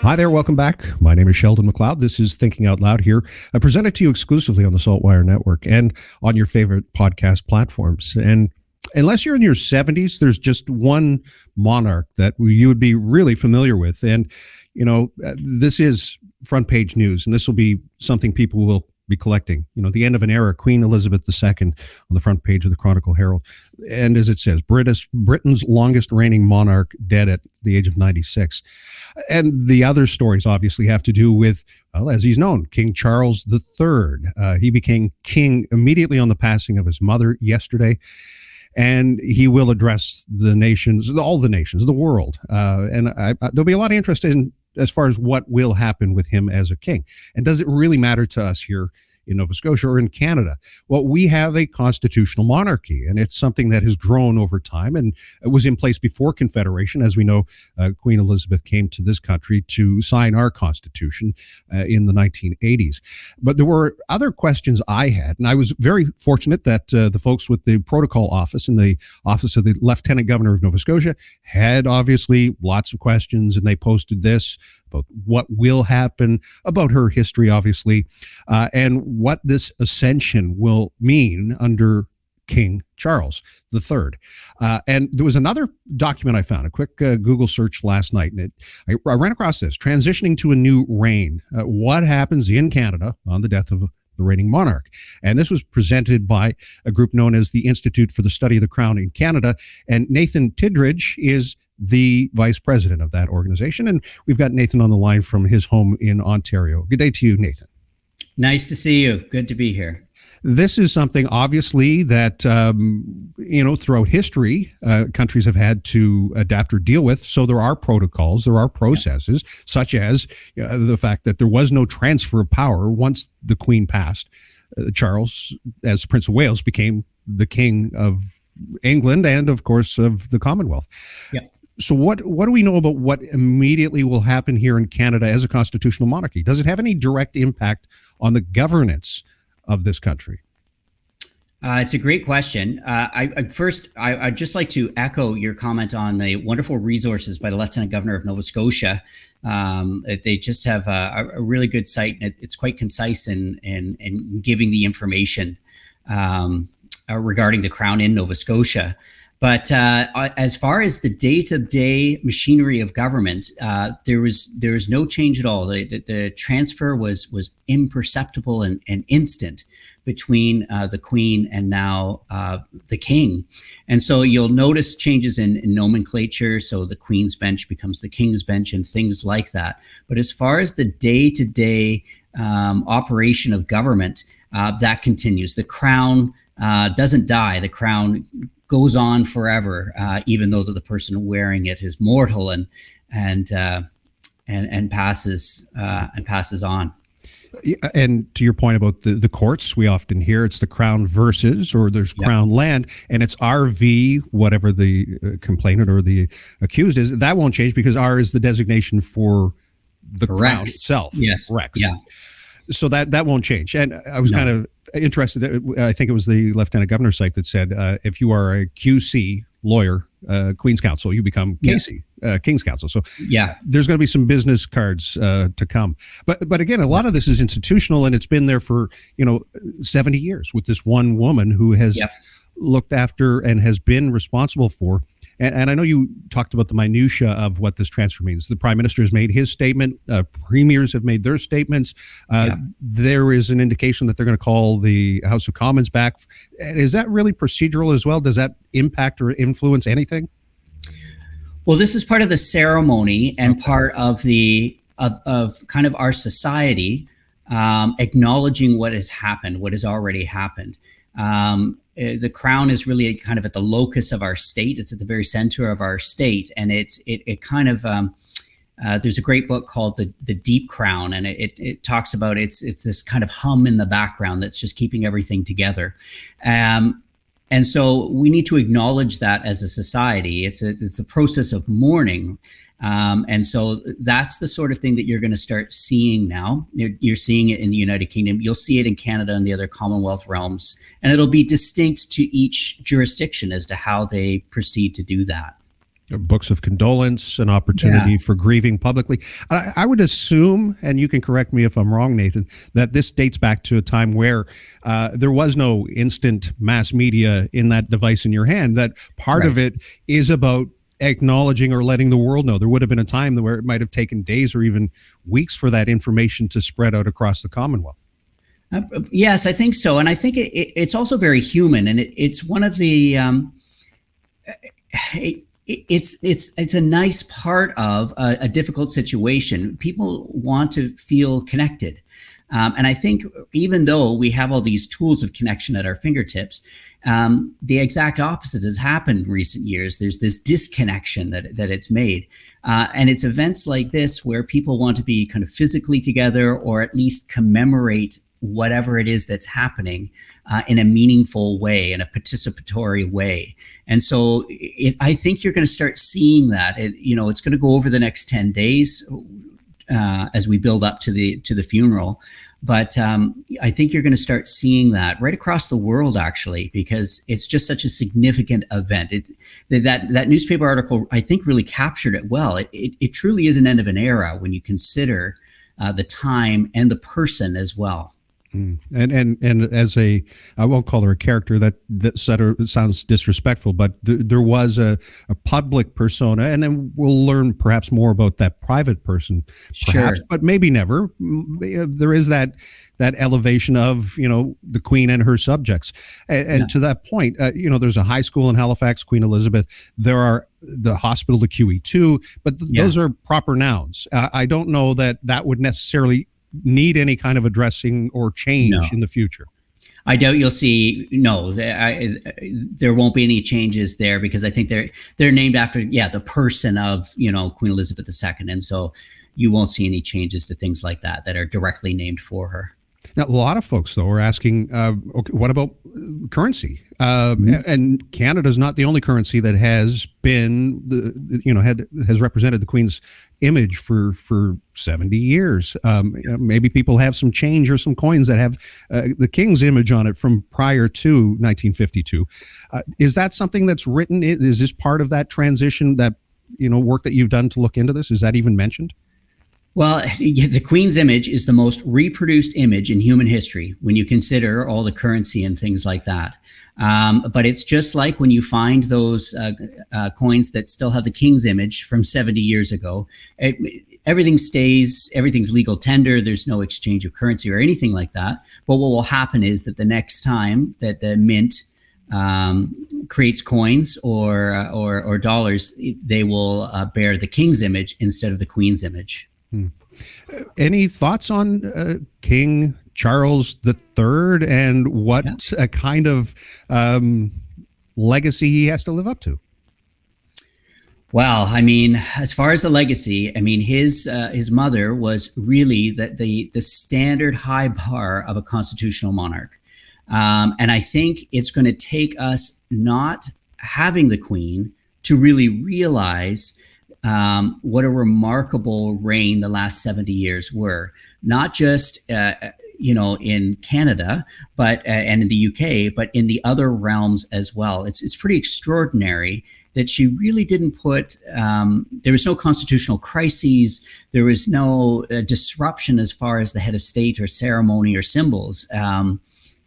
Hi there, welcome back. My name is Sheldon McLeod. This is Thinking Out Loud here, presented to you exclusively on the Saltwire Network and on your favorite podcast platforms. And unless you're in your 70s, there's just one monarch that you would be really familiar with. And, this is front page news, and this will be something people will be collecting. The end of an era, Queen Elizabeth II on the front page of the Chronicle Herald. And as it says, Britain's longest reigning monarch dead at the age of 96. And the other stories obviously have to do with, well, as he's known, King Charles III. He became king immediately on the passing of his mother yesterday. And he will address all the nations, the world. And there'll be a lot of interest in as far as what will happen with him as a king. And does it really matter to us here in Nova Scotia or in Canada? Well, we have a constitutional monarchy, and it's something that has grown over time, and it was in place before Confederation. As we know, Queen Elizabeth came to this country to sign our Constitution in the 1980s. But there were other questions I had, and I was very fortunate that the folks with the protocol office and the office of the Lieutenant Governor of Nova Scotia had obviously lots of questions, and they posted this about what will happen, about her history, obviously, and what this ascension will mean under King Charles III. And there was another document I found, a quick Google search last night, and I ran across this, transitioning to a new reign. What happens in Canada on the death of the reigning monarch? And this was presented by a group known as the Institute for the Study of the Crown in Canada. And Nathan Tidridge is the vice president of that organization. And we've got Nathan on the line from his home in Ontario. Good day to you, Nathan. Nice to see you. Good to be here. This is something, obviously, that, throughout history, countries have had to adapt or deal with. So there are protocols, there are processes, such as the fact that there was no transfer of power once the Queen passed. Charles, as Prince of Wales, became the King of England and, of course, of the Commonwealth. Yeah. So what do we know about what immediately will happen here in Canada as a constitutional monarchy? Does it have any direct impact on the governance of this country? It's a great question. I'd just like to echo your comment on the wonderful resources by the Lieutenant Governor of Nova Scotia. They just have a really good site, and it's quite concise in giving the information regarding the Crown in Nova Scotia. But as far as the day-to-day machinery of government, there was no change at all. The transfer was imperceptible and instant between the Queen and now the King. And so you'll notice changes in nomenclature. So the Queen's bench becomes the King's bench and things like that. But as far as the day-to-day operation of government, that continues. The Crown doesn't die. The Crown goes on forever, even though the person wearing it is mortal and passes on. And to your point about the courts, we often hear it's the Crown versus, or there's Crown land, and it's RV, whatever the complainant or the accused is. That won't change because R is the designation for the Crown itself. Yes. Rex. Yeah. So that won't change. And I was kind of interested. I think it was the Lieutenant Governor's site that said if you are a QC lawyer, Queen's Counsel, you become KC, King's Counsel. So there's going to be some business cards to come. But again, a lot of this is institutional, and it's been there for 70 years with this one woman who has looked after and has been responsible for. And I know you talked about the minutia of what this transfer means. The Prime Minister has made his statement. Premiers have made their statements. There is an indication that they're going to call the House of Commons back. Is that really procedural as well? Does that impact or influence anything? Well, this is part of the ceremony and part of the of kind of our society acknowledging what has happened, what has already happened. The Crown is really kind of at the locus of our state. It's at the very center of our state, and it kind of there's a great book called the Deep Crown, and it talks about it's this kind of hum in the background that's just keeping everything together. And so we need to acknowledge that as a society. It's a process of mourning. And so that's the sort of thing that you're going to start seeing now. You're seeing it in the United Kingdom. You'll see it in Canada and the other Commonwealth realms. And it'll be distinct to each jurisdiction as to how they proceed to do that. Books of condolence, an opportunity for grieving publicly. I would assume, and you can correct me if I'm wrong, Nathan, that this dates back to a time where there was no instant mass media in that device in your hand, that part of it is about acknowledging or letting the world know. There would have been a time where it might have taken days or even weeks for that information to spread out across the Commonwealth. Yes, I think so. And I think it's also very human. And it's one of the... It's a nice part of a difficult situation. People want to feel connected. And I think even though we have all these tools of connection at our fingertips, the exact opposite has happened in recent years. There's this disconnection that it's made. And it's events like this where people want to be kind of physically together, or at least commemorate whatever it is that's happening in a meaningful way, in a participatory way. And so I think you're going to start seeing that. It's going to go over the next 10 days as we build up to the funeral. But I think you're going to start seeing that right across the world, actually, because it's just such a significant event. That newspaper article, I think, really captured it well. It truly is an end of an era when you consider the time and the person as well. And as I won't call her a character, that sounds disrespectful, but there was a public persona, and then we'll learn perhaps more about that private person, perhaps, but maybe never. There is that elevation of, the Queen and her subjects. And to that point, there's a high school in Halifax, Queen Elizabeth. There are the hospital, the QE2, but those are proper nouns. I don't know that would necessarily need any kind of addressing or change in the future. I doubt you'll see. No, there won't be any changes there, because I think they're named after the person of Queen Elizabeth II, and so you won't see any changes to things like that are directly named for her. Now, a lot of folks, though, are asking, okay, what about currency? And Canada's not the only currency that has been, has represented the Queen's image for 70 years. Maybe people have some change or some coins that have the King's image on it from prior to 1952. Is that something that's written? Is this part of that transition, that work that you've done to look into this? Is that even mentioned? Well, the Queen's image is the most reproduced image in human history when you consider all the currency and things like that. But it's just like when you find those coins that still have the King's image from 70 years ago. Everything stays, everything's legal tender. There's no exchange of currency or anything like that. But what will happen is that the next time that the mint creates coins or dollars, they will bear the King's image instead of the Queen's image. Any thoughts on King Charles III and what kind of legacy he has to live up to? Well, I mean, as far as the legacy, I mean, his mother was really the standard high bar of a constitutional monarch. And I think it's going to take us not having the Queen to really realize what a remarkable reign the last 70 years were, not just in Canada, but and in the UK, but in the other realms as well. It's pretty extraordinary that she really didn't put. There was no constitutional crises. There was no disruption as far as the head of state or ceremony or symbols.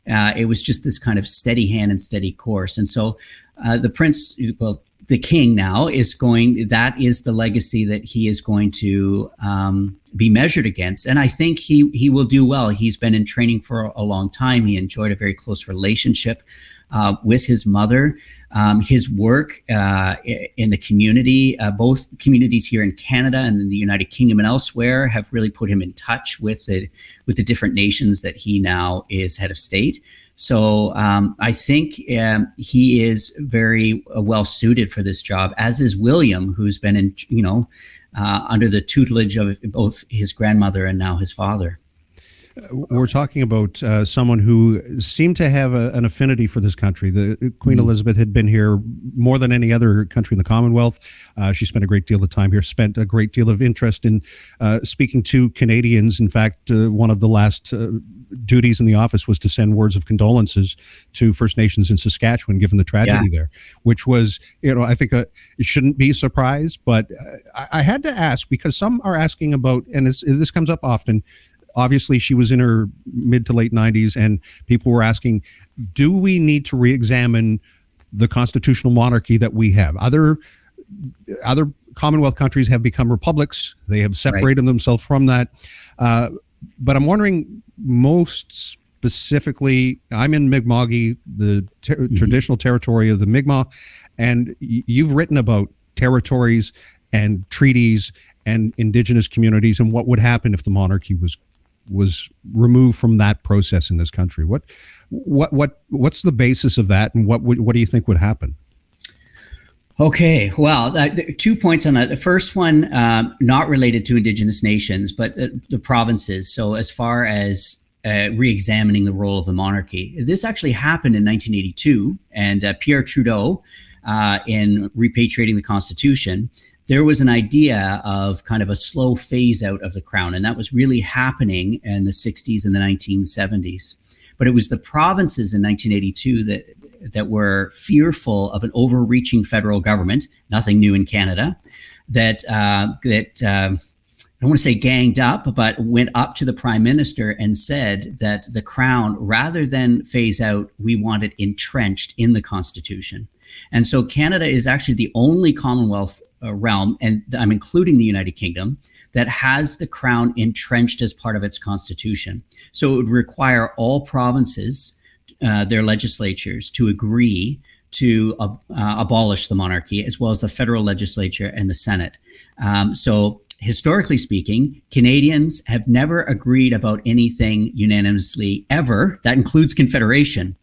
It was just this kind of steady hand and steady course. And so the prince, well, the king now that is the legacy that he is going to be measured against. And I think he will do well. He's been in training for a long time. He enjoyed a very close relationship with his mother. His work in the community, both communities here in Canada and in the United Kingdom and elsewhere, have really put him in touch with the different nations that he now is head of state. So I think he is very well suited for this job, as is William, who's been under the tutelage of both his grandmother and now his father. We're talking about someone who seemed to have an affinity for this country. The Queen Elizabeth had been here more than any other country in the Commonwealth. She spent a great deal of time here, spent a great deal of interest in speaking to Canadians. In fact, one of the last duties in the office was to send words of condolences to First Nations in Saskatchewan, given the tragedy there, which was, I think it shouldn't be a surprise, but I had to ask because some are asking about, and this comes up often. Obviously, she was in her mid to late 90s, and people were asking, do we need to re-examine the constitutional monarchy that we have? Other Commonwealth countries have become republics. They have separated themselves from that. But I'm wondering, most specifically, I'm in Mi'kma'ki, the traditional territory of the Mi'kmaq, and you've written about territories and treaties and Indigenous communities and what would happen if the monarchy was removed from that process in this country. What's the basis of that, and what do you think would happen? Okay, well, 2 points on that. The first one, not related to Indigenous nations, but the provinces. So as far as re-examining the role of the monarchy, this actually happened in 1982, and Pierre Trudeau, in repatriating the Constitution, there was an idea of kind of a slow phase out of the crown, and that was really happening in the 60s and the 1970s. But it was the provinces in 1982 that were fearful of an overreaching federal government, nothing new in Canada, that I don't want to say ganged up, but went up to the prime minister and said that the crown, rather than phase out, we want it entrenched in the Constitution. And so Canada is actually the only Commonwealth realm, and I'm including the United Kingdom, that has the crown entrenched as part of its constitution. So it would require all provinces, their legislatures, to agree to abolish the monarchy, as well as the federal legislature and the Senate. So historically speaking, Canadians have never agreed about anything unanimously ever. That includes Confederation.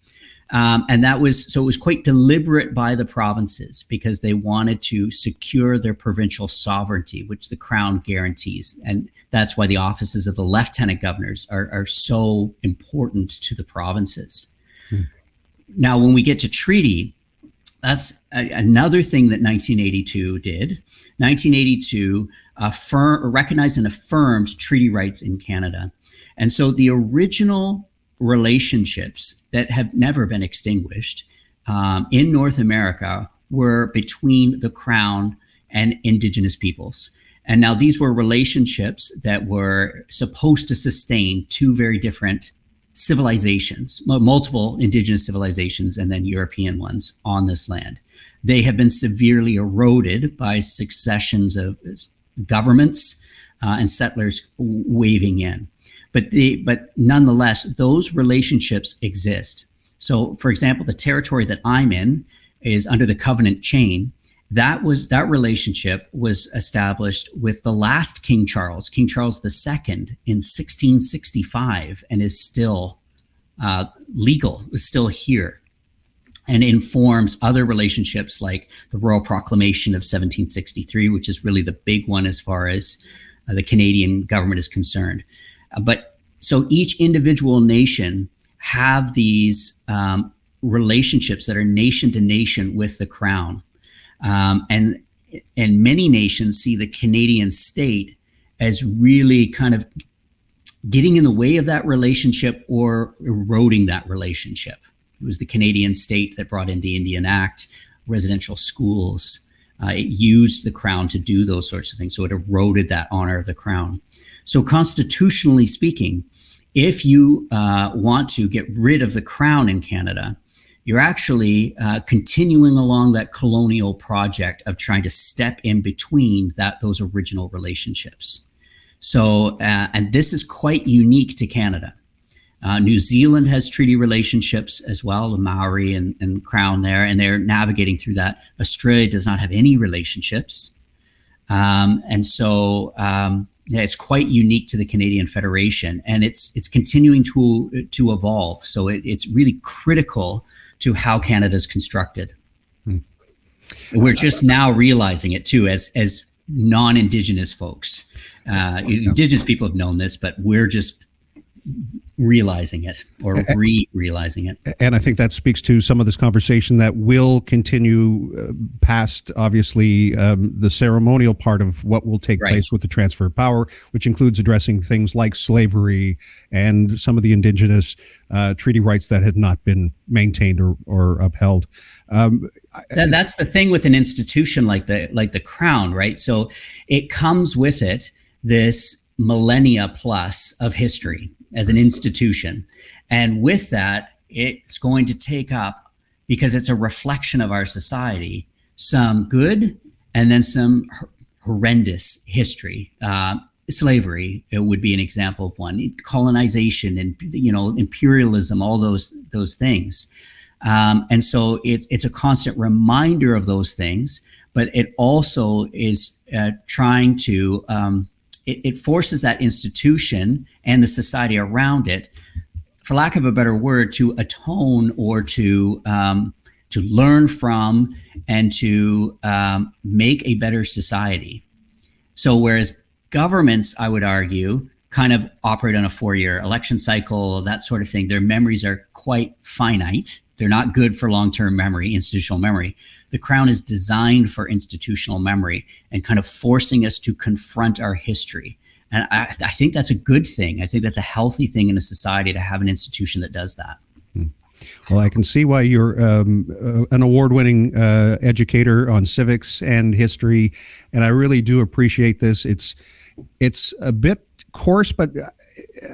And it was quite deliberate by the provinces because they wanted to secure their provincial sovereignty, which the crown guarantees. And that's why the offices of the lieutenant governors are so important to the provinces. Now, when we get to treaty, that's another thing that 1982 did. 1982 recognized and affirmed treaty rights in Canada. And so the original relationships that have never been extinguished in North America were between the Crown and Indigenous peoples. And now these were relationships that were supposed to sustain two very different civilizations, multiple Indigenous civilizations and then European ones on this land. They have been severely eroded by successions of governments and settlers waving in. But nonetheless, those relationships exist. So, for example, the territory that I'm in is under the Covenant chain. That relationship was established with the last King Charles II, in 1665, and is still legal, is still here, and informs other relationships like the Royal Proclamation of 1763, which is really the big one as far as the Canadian government is concerned. But so each individual nation have these relationships that are nation to nation with the Crown. And many nations see the Canadian state as really kind of getting in the way of that relationship or eroding that relationship. It was the Canadian state that brought in the Indian Act, residential schools. It used the Crown to do those sorts of things. So it eroded that honor of the Crown. So constitutionally speaking, if you want to get rid of the Crown in Canada, you're actually continuing along that colonial project of trying to step in between those original relationships. So, and this is quite unique to Canada. New Zealand has treaty relationships as well, the Maori and Crown there, and they're navigating through that. Australia does not have any relationships. Yeah, it's quite unique to the Canadian Federation, and it's continuing to evolve. So it's really critical to how Canada is constructed. We're just now realizing it too, as non-Indigenous folks. Indigenous people have known this, but we're just realizing it or re-realizing it. And I think that speaks to some of this conversation that will continue past, obviously, the ceremonial part of what will take place with the transfer of power, which includes addressing things like slavery and some of the Indigenous treaty rights that had not been maintained or upheld. That's the thing with an institution like the Crown, right? So it comes with it this millennia plus of history as an institution. And with that, it's going to take up, because it's a reflection of our society, some good and then some horrendous history. Slavery, it would be an example of one. Colonization and imperialism, all those things. And so it's a constant reminder of those things, but it also is trying to it forces that institution and the society around it, for lack of a better word, to atone or to learn from and to make a better society. So whereas governments, I would argue, kind of operate on a 4-year election cycle, that sort of thing, their memories are quite finite. They're not good for long-term memory, institutional memory. The Crown is designed for institutional memory and kind of forcing us to confront our history. And I think that's a good thing. I think that's a healthy thing in a society to have an institution that does that. Well, I can see why you're an award-winning educator on civics and history, and I really do appreciate this. It's a bit coarse, but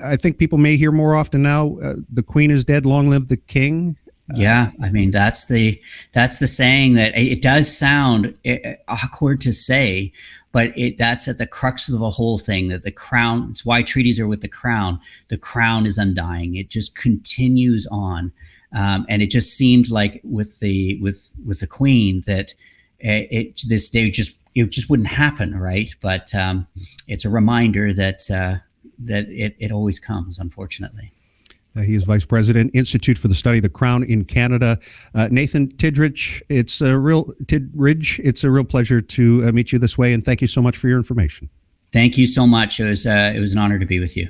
I think people may hear more often now, the Queen is dead, long live the King. Yeah, I mean, that's the saying that it does sound awkward to say, but that's at the crux of the whole thing, that the Crown, it's why treaties are with the Crown. The Crown is undying. It just continues on. And it just seemed like with the Queen that this day it just wouldn't happen, right? But it's a reminder that it always comes, unfortunately. He is Vice President, Institute for the Study of the Crown in Canada. Nathan Tidridge, it's a real pleasure to meet you this way, and thank you so much for your information. Thank you so much. It was an honor to be with you.